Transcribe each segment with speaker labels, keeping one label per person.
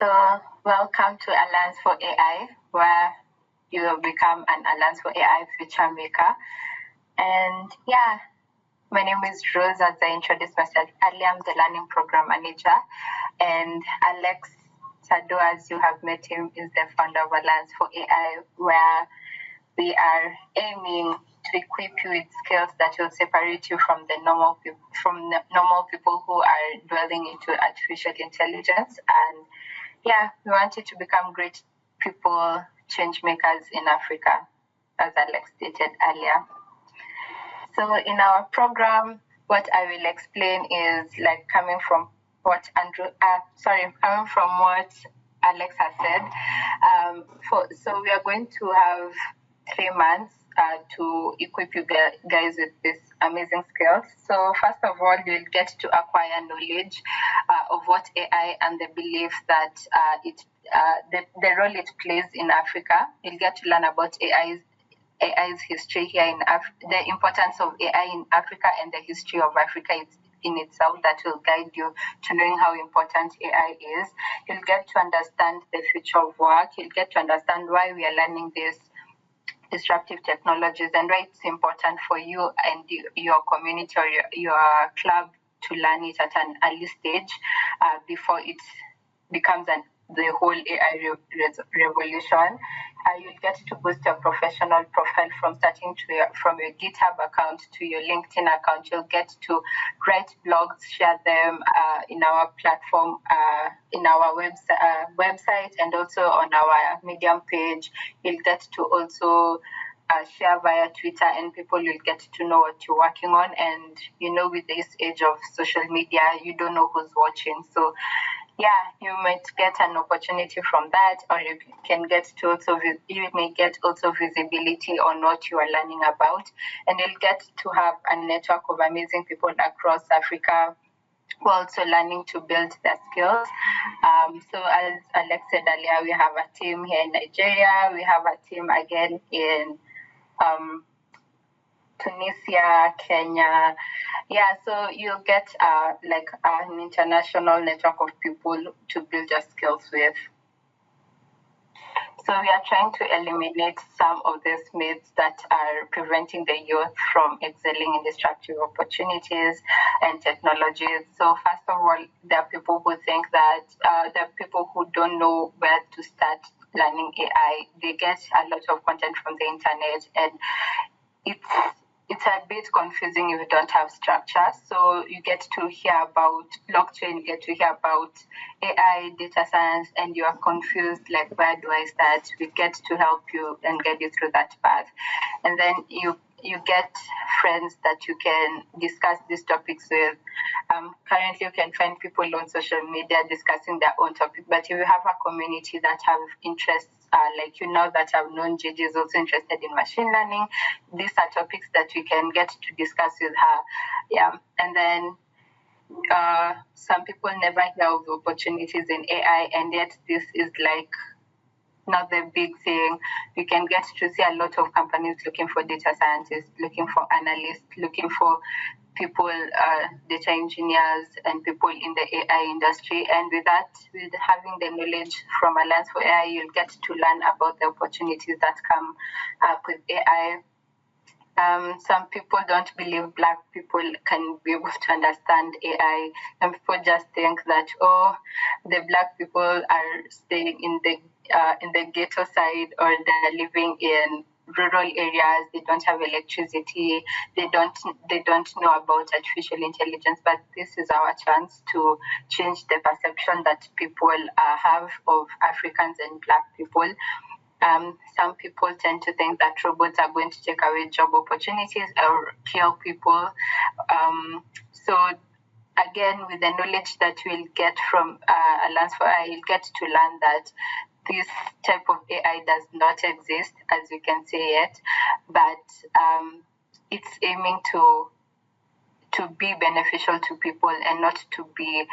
Speaker 1: So, welcome to Alliance4ai, where you will become an Alliance4ai future maker. And yeah, my name is Rose, as I introduced myself earlier. I'm the Learning Program Manager. And Alex Sado, as you have met him, is the founder of Alliance4ai, where we are aiming to equip you with skills that will separate you from the normal people who are dwelling into artificial intelligence. And yeah, we want you to become great people, change makers in Africa, as Alex stated earlier. So in our program, what I will explain is like coming from what Alex has said. So we are going to have 3 months to equip you guys with these amazing skills. So first of all, you'll get to acquire knowledge of what AI and the belief that the role it plays in Africa. You'll get to learn about AI's history here in the importance of AI in Africa and the history of Africa in itself. That will guide you to knowing how important AI is. You'll get to understand the future of work. You'll get to understand why we are learning these disruptive technologies and why it's important for you and your community or your club to learn it at an early stage before it becomes the whole AI revolution. You'll get to boost your professional profile from your GitHub account to your LinkedIn account. You'll get to write blogs, share them in our platform, in our website, and also on our Medium page. You'll get to also share via Twitter, and people will get to know what you're working on. And with this age of social media, you don't know who's watching. So yeah, you might get an opportunity from that, or you may get also visibility on what you are learning about, and you'll get to have a network of amazing people across Africa who are also learning to build their skills. So as Alex said earlier, we have a team here in Nigeria. We have a team again in Tunisia, Kenya. Yeah, so you'll get like an international network of people to build your skills with. So we are trying to eliminate some of these myths that are preventing the youth from excelling in disruptive opportunities and technologies. So first of all, there are people who think that there are people who don't know where to start learning AI. They get a lot of content from the internet, and it's a bit confusing if you don't have structure. So you get to hear about blockchain, you get to hear about AI, data science, and you are confused, like, where do I start? We get to help you and guide you through that path. And then you get friends that you can discuss these topics with. Currently, you can find people on social media discussing their own topic, but if you have a community that have interests, like that have known JJ is also interested in machine learning, these are topics that we can get to discuss with her. Yeah, and then some people never hear of opportunities in AI, and yet this is like not the big thing. You can get to see a lot of companies looking for data scientists, looking for analysts, looking for people, data engineers, and people in the AI industry. And with having the knowledge from Alliance4ai, you'll get to learn about the opportunities that come up with AI. Some people don't believe Black people can be able to understand AI. Some people just think that, the Black people are staying in the ghetto side, or they're living in rural areas. They don't have electricity. They don't know about artificial intelligence. But this is our chance to change the perception that people have of Africans and Black people. Some people tend to think that robots are going to take away job opportunities or kill people. So again, with the knowledge that we'll get from Alliance4ai, you'll get to learn that this type of AI does not exist, as you can say yet, but it's aiming to be beneficial to people and not to be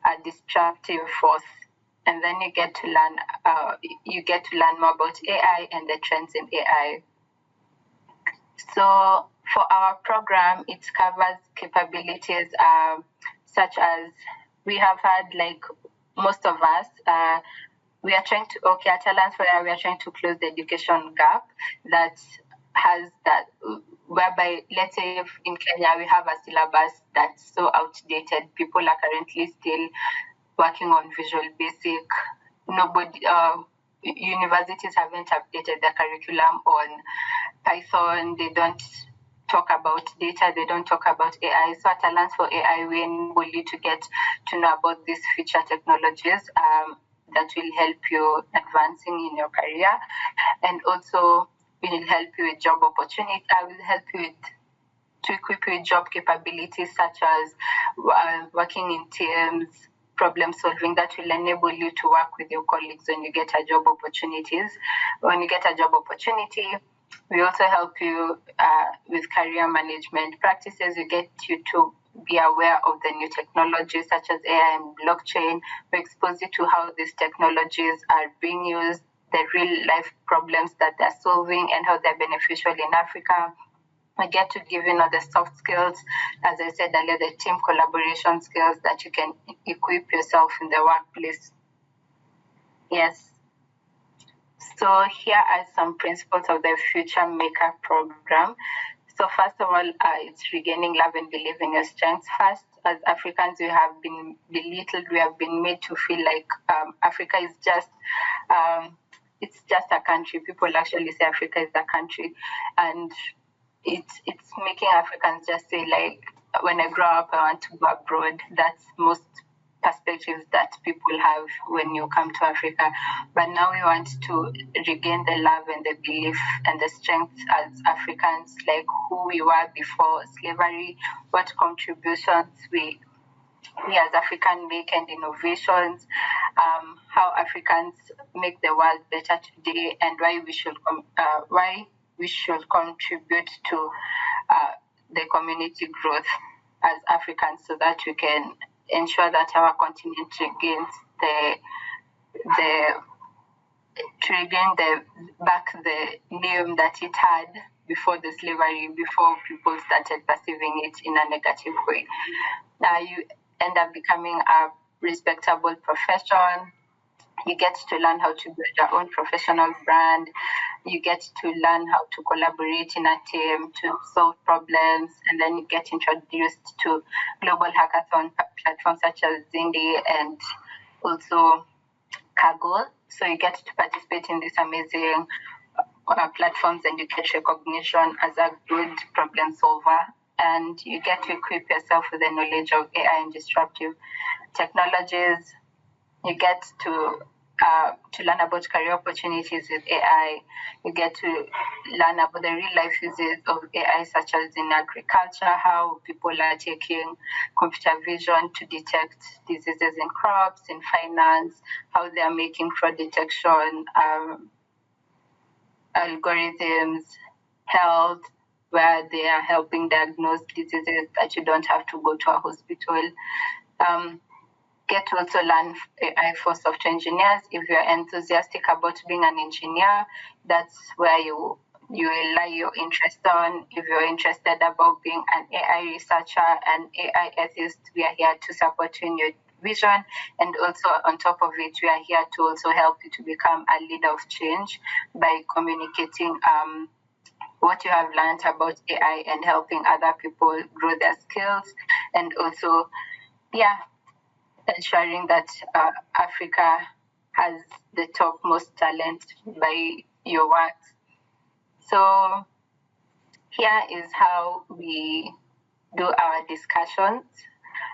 Speaker 1: a destructive force. And then you get to learn more about AI and the trends in AI. So for our program, it covers capabilities such as we have had like most of us, we are trying to, at Alliance4ai, we are trying to close the education gap that has that, whereby, let's say if in Kenya we have a syllabus that's so outdated, people are currently still working on Visual Basic. Nobody, universities haven't updated their curriculum on Python. They don't talk about data. They don't talk about AI. So at Alliance4ai, we enable you to get to know about these future technologies that will help you advancing in your career, and also will help you with job opportunity. I will help you with to equip you with job capabilities such as working in teams, problem solving, that will enable you to work with your colleagues when you get a job opportunities. When you get a job opportunity, we also help you with career management practices. We get you to be aware of the new technologies such as AI and blockchain. We expose you to how these technologies are being used, the real life problems that they're solving, and how they're beneficial in Africa. I get to give you the soft skills, as I said earlier, the team collaboration skills that you can equip yourself in the workplace. Yes. So here are some principles of the FutureMaker program. So first of all, it's regaining love and belief in your strengths. First, as Africans, we have been belittled. We have been made to feel like Africa is just, it's just a country. People actually say Africa is a country. And it's making Africans just say, like, when I grow up, I want to go abroad. That's most perspectives that people have when you come to Africa. But now we want to regain the love and the belief and the strength as Africans, like who we were before slavery, what contributions we as Africans make, and innovations, how Africans make the world better today, and why we should contribute to the community growth as Africans, so that we can ensure that our continent regains the name that it had before the slavery, before people started perceiving it in a negative way. Now you end up becoming a respectable profession. You get to learn how to build your own professional brand. You get to learn how to collaborate in a team to solve problems, and then you get introduced to global hackathon platforms such as Zindi and also Kaggle. So you get to participate in these amazing platforms, and you get recognition as a good problem solver, and you get to equip yourself with the knowledge of AI and disruptive technologies. You get to learn about career opportunities with AI. You get to learn about the real life uses of AI, such as in agriculture, how people are taking computer vision to detect diseases in crops, in finance, how they are making fraud detection algorithms, health, where they are helping diagnose diseases that you don't have to go to a hospital. Get to also learn AI for software engineers. If you're enthusiastic about being an engineer, that's where you will lay your interest on. If you're interested about being an AI researcher, an AI ethicist, we are here to support you in your vision. And also on top of it, we are here to also help you to become a leader of change by communicating what you have learned about AI and helping other people grow their skills, and also, ensuring that Africa has the topmost talent by your work. So here is how we do our discussions.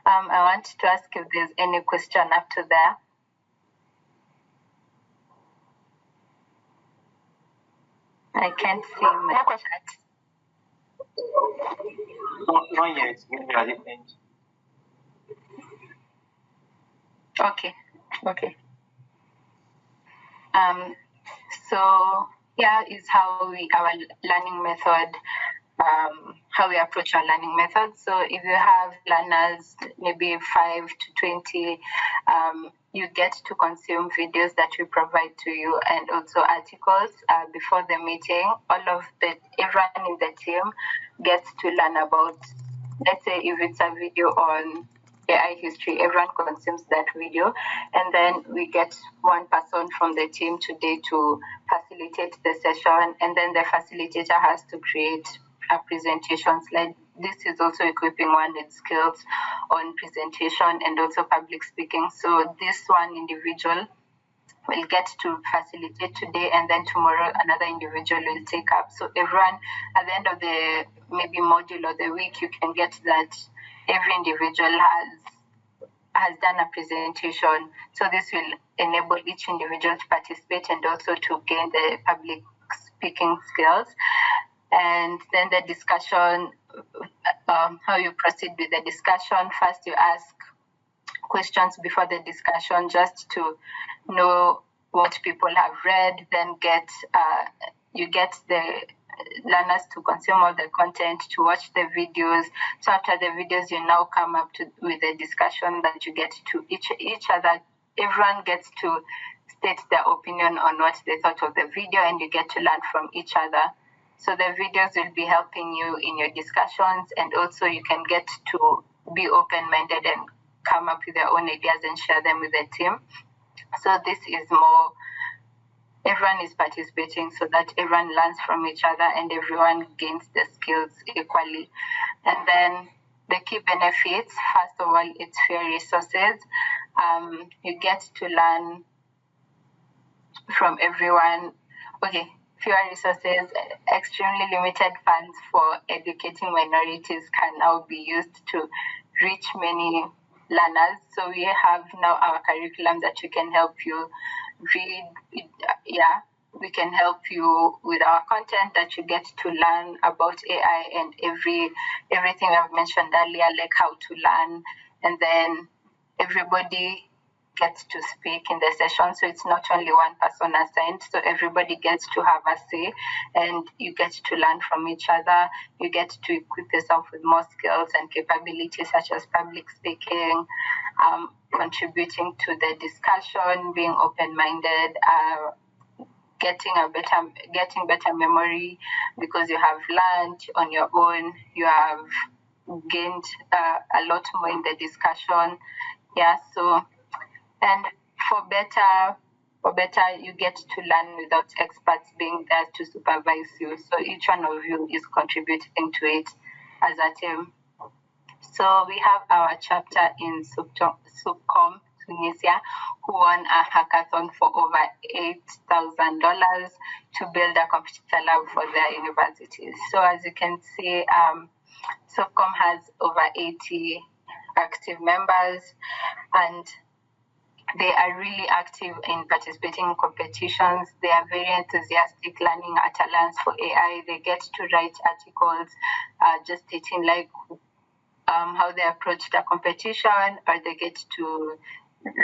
Speaker 1: I want to ask if there's any question up to there. I can't see my chat.
Speaker 2: Not yet. Maybe at the end.
Speaker 1: Okay. So here is how our learning method, how we approach our learning method. So if you have learners, maybe 5 to 20, you get to consume videos that we provide to you, and also articles before the meeting. Everyone in the team gets to learn about, let's say if it's a video on AI history. Everyone consumes that video, and then we get one person from the team today to facilitate the session, and then the facilitator has to create a presentation slide. This is also equipping one with skills on presentation and also public speaking. So this one individual will get to facilitate today, and then tomorrow another individual will take up. So everyone, at the end of the maybe module or the week, you can get that every individual has done a presentation. So this will enable each individual to participate and also to gain the public speaking skills. And then the discussion, how you proceed with the discussion. First, you ask questions before the discussion just to know what people have read. Then you get the learners to consume all the content, to watch the videos. So after the videos, you now come up with a discussion that you get to each other. Everyone gets to state their opinion on what they thought of the video, and you get to learn from each other. So the videos will be helping you in your discussions, and also you can get to be open-minded and come up with your own ideas and share them with the team. So this is more, everyone is participating so that everyone learns from each other and everyone gains the skills equally. And then the key benefits, first of all, it's fair resources. You get to learn from everyone. Okay, fewer resources, extremely limited funds for educating minorities can now be used to reach many learners. So we have now our curriculum that we can help you read. We can help you with our content that you get to learn about AI and everything I've mentioned earlier, like how to learn. And then everybody gets to speak in the session, so it's not only one person assigned, so everybody gets to have a say, and you get to learn from each other. You get to equip yourself with more skills and capabilities such as public speaking, contributing to the discussion, being open-minded, getting better memory because you have learned on your own. You have gained a lot more in the discussion. So. And for better, you get to learn without experts being there to supervise you. So each one of you is contributing to it as a team. So we have our chapter in Subcom, Tunisia, who won a hackathon for over $8,000 to build a computer lab for their universities. So as you can see, Subcom has over 80 active members, and they are really active in participating in competitions. They are very enthusiastic learning at Alliance4ai. They get to write articles just stating like how they approached a competition, or they get to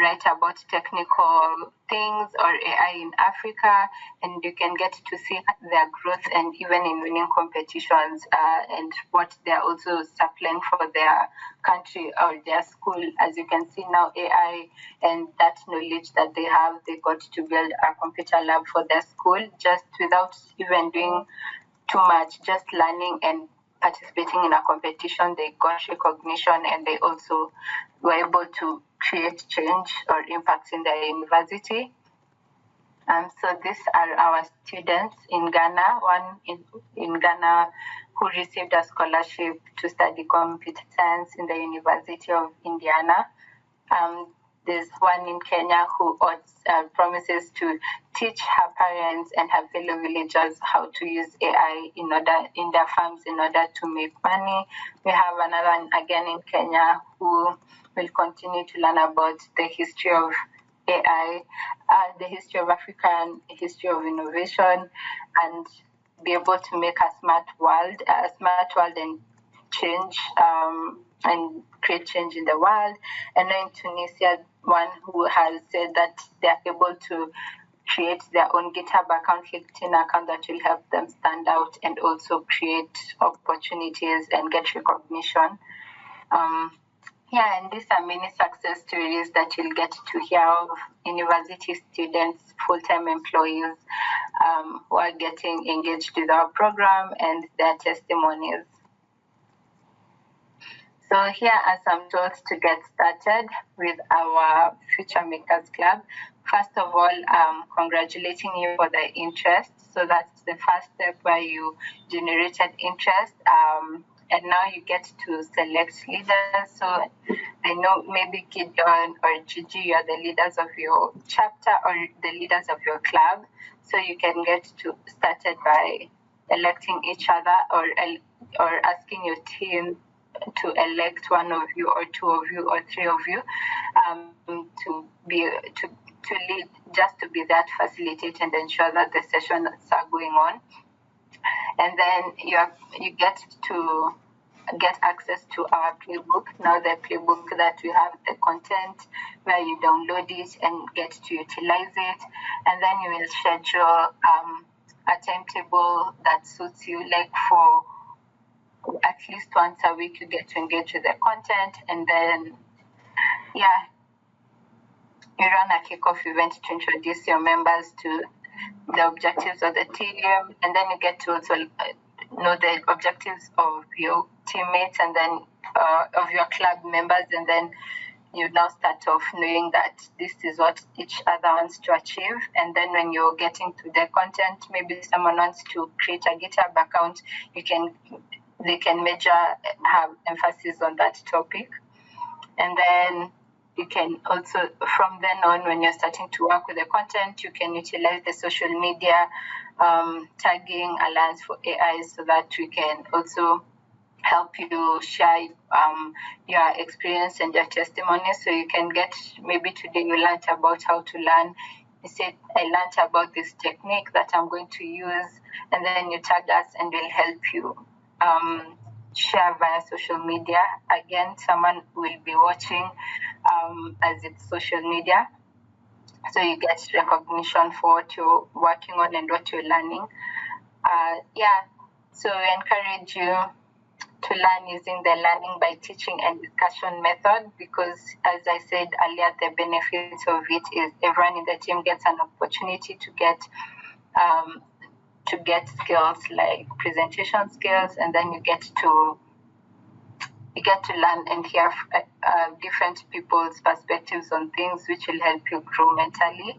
Speaker 1: write about technical things or AI in Africa, and you can get to see their growth and even in winning competitions and what they're also supplying for their country or their school. As you can see now, AI and that knowledge that they have, they got to build a computer lab for their school just without even doing too much, just learning and participating in a competition. They got recognition, and they also were able to create change or impact in their university. So these are our students in Ghana, one in Ghana who received a scholarship to study computer science in the University of Indiana. There's one in Kenya who promises to teach her parents and her fellow villagers how to use AI in their farms in order to make money. We have another one again in Kenya who will continue to learn about the history of AI, the history of African history of innovation, and be able to make a smart world and change and create change in the world. And now in Tunisia, one who has said that they're able to create their own GitHub account, LinkedIn account that will help them stand out and also create opportunities and get recognition. And these are many success stories that you'll get to hear of university students, full-time employees who are getting engaged with our program and their testimonies. So here are some tools to get started with our FutureMakers Club. First of all, congratulating you for the interest. So that's the first step where you generated interest. And now you get to select leaders. So I know maybe Gideon or Gigi, you're the leaders of your chapter or the leaders of your club. So you can get to started by electing each other or asking your team to elect one of you or two of you or three of you to lead, just to be that facilitate and ensure that the sessions are going on. And then you get to get access to our playbook. Now the playbook that we have the content where you download it and get to utilize it. And then you will schedule a timetable that suits you, like for at least once a week you get to engage with the content. And then you run a kickoff event to introduce your members to the objectives of the team, and then you get to also know the objectives of your teammates and then of your club members, and then you now start off knowing that this is what each other wants to achieve. And then when you're getting to the content, maybe someone wants to create a GitHub account, they can have emphasis on that topic. And then you can also, from then on, when you're starting to work with the content, you can utilize the social media tagging Alliance4ai so that we can also help you share your experience and your testimony. So you can get, maybe today you learned about how to learn. You said, I learned about this technique that I'm going to use, and then you tag us and we'll help you share via social media. Again, someone will be watching as it's social media. So you get recognition for what you're working on and what you're learning. So we encourage you to learn using the learning by teaching and discussion method, because as I said earlier, the benefits of it is everyone in the team gets an opportunity to get skills like presentation skills, and then you get to learn and hear different people's perspectives on things, which will help you grow mentally.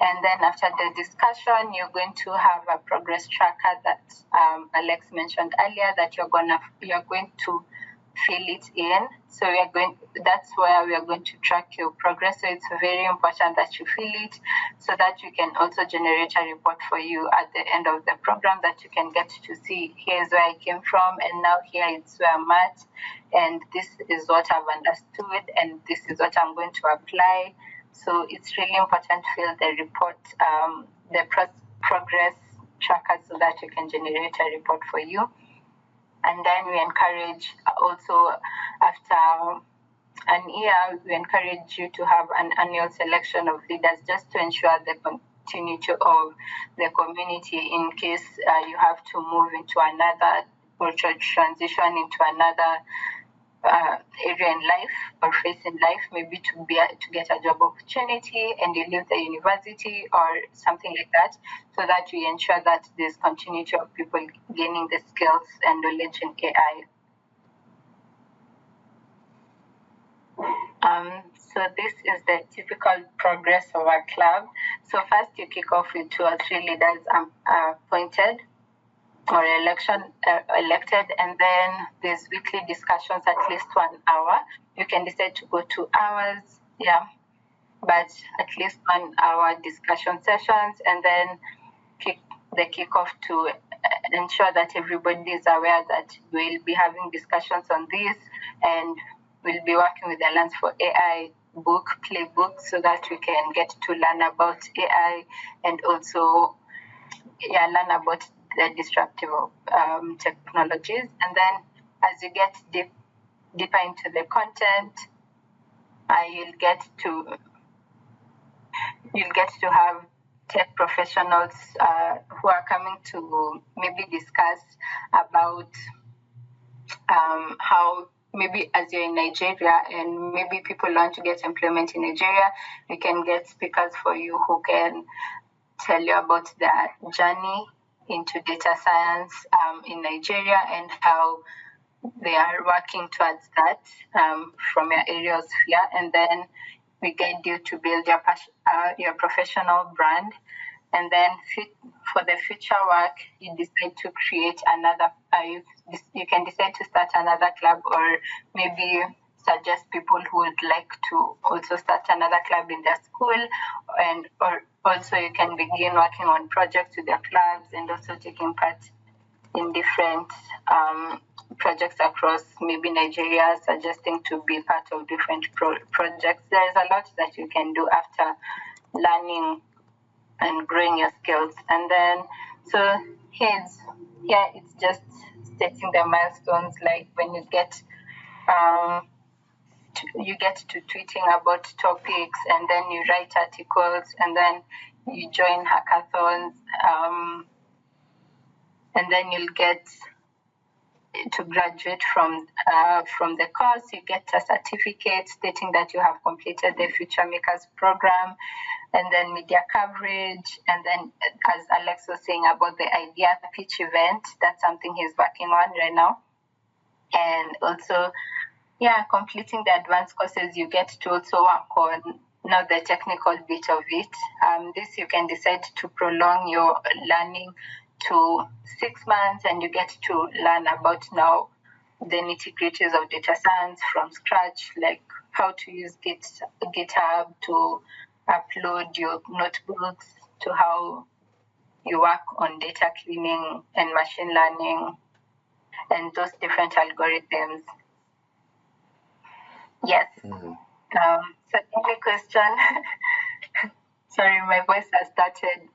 Speaker 1: And then after the discussion, you're going to have a progress tracker that Alex mentioned earlier that you're going to fill it in. So that's where we are going to track your progress. So it's very important that you fill it so that you can also generate a report for you at the end of the program that you can get to see, here's where I came from, and now here is where I'm at, and this is what I've understood, and this is what I'm going to apply. So it's really important to fill the report, the progress tracker, so that you can generate a report for you. And then we encourage also, after an year, we encourage you to have an annual selection of leaders just to ensure the continuity of the community in case you have to move into another or to transition into another area in life or phase in life, maybe to get a job opportunity and you leave the university or something like that, so that we ensure that there's continuity of people gaining the skills and knowledge in AI. So this is the typical progress of our club. So first you kick off with 2 or 3 leaders appointed or elected, and then there's weekly discussions at least 1 hour. You can decide to go 2 hours, but at least 1 hour discussion sessions, and then kick off to ensure that everybody is aware that we'll be having discussions on this, and we'll be working with the Alliance4ai playbook, so that we can get to learn about AI and also learn about the disruptive technologies. And then as you get deeper into the content, you'll get to have tech professionals who are coming to maybe discuss about how, maybe as you're in Nigeria and maybe people want to get employment in Nigeria, we can get speakers for you who can tell you about their journey into data science in Nigeria and how they are working towards that from your area of sphere, and then we guide you to build your professional brand. And then for the future work, you decide to create another. You can decide to start another club, or maybe suggest people who would like to also start another club in their school, or also you can begin working on projects with your clubs and also taking part in different projects across maybe Nigeria, suggesting to be part of different projects. There's a lot that you can do after learning and growing your skills. And then, so here it's just stating the milestones, like when you get to tweeting about topics, and then you write articles, and then you join hackathons, and then you'll get to graduate from the course. You get a certificate stating that you have completed the FutureMakers program, and then media coverage. And then, as Alex was saying about the idea pitch event, that's something he's working on right now. And also, completing the advanced courses, you get to also work on now the technical bit of it. This you can decide to prolong your learning to 6 months, and you get to learn about now the nitty-gritties of data science from scratch, like how to use GitHub to upload your notebooks, to how you work on data cleaning and machine learning and those different algorithms. Yes.
Speaker 3: Mhm.
Speaker 1: So any question? Sorry, my voice has started.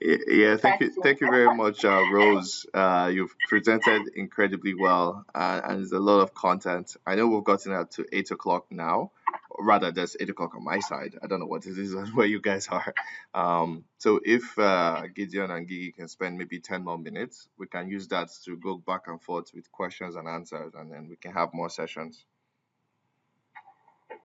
Speaker 3: Yeah, thank you very much, Rose. You've presented incredibly well, and there's a lot of content. I know we've gotten up to 8 o'clock now, or rather, that's 8 o'clock on my side. I don't know what it is where you guys are. So if Gideon and Gigi can spend maybe 10 more minutes, we can use that to go back and forth with questions and answers, and then we can have more sessions.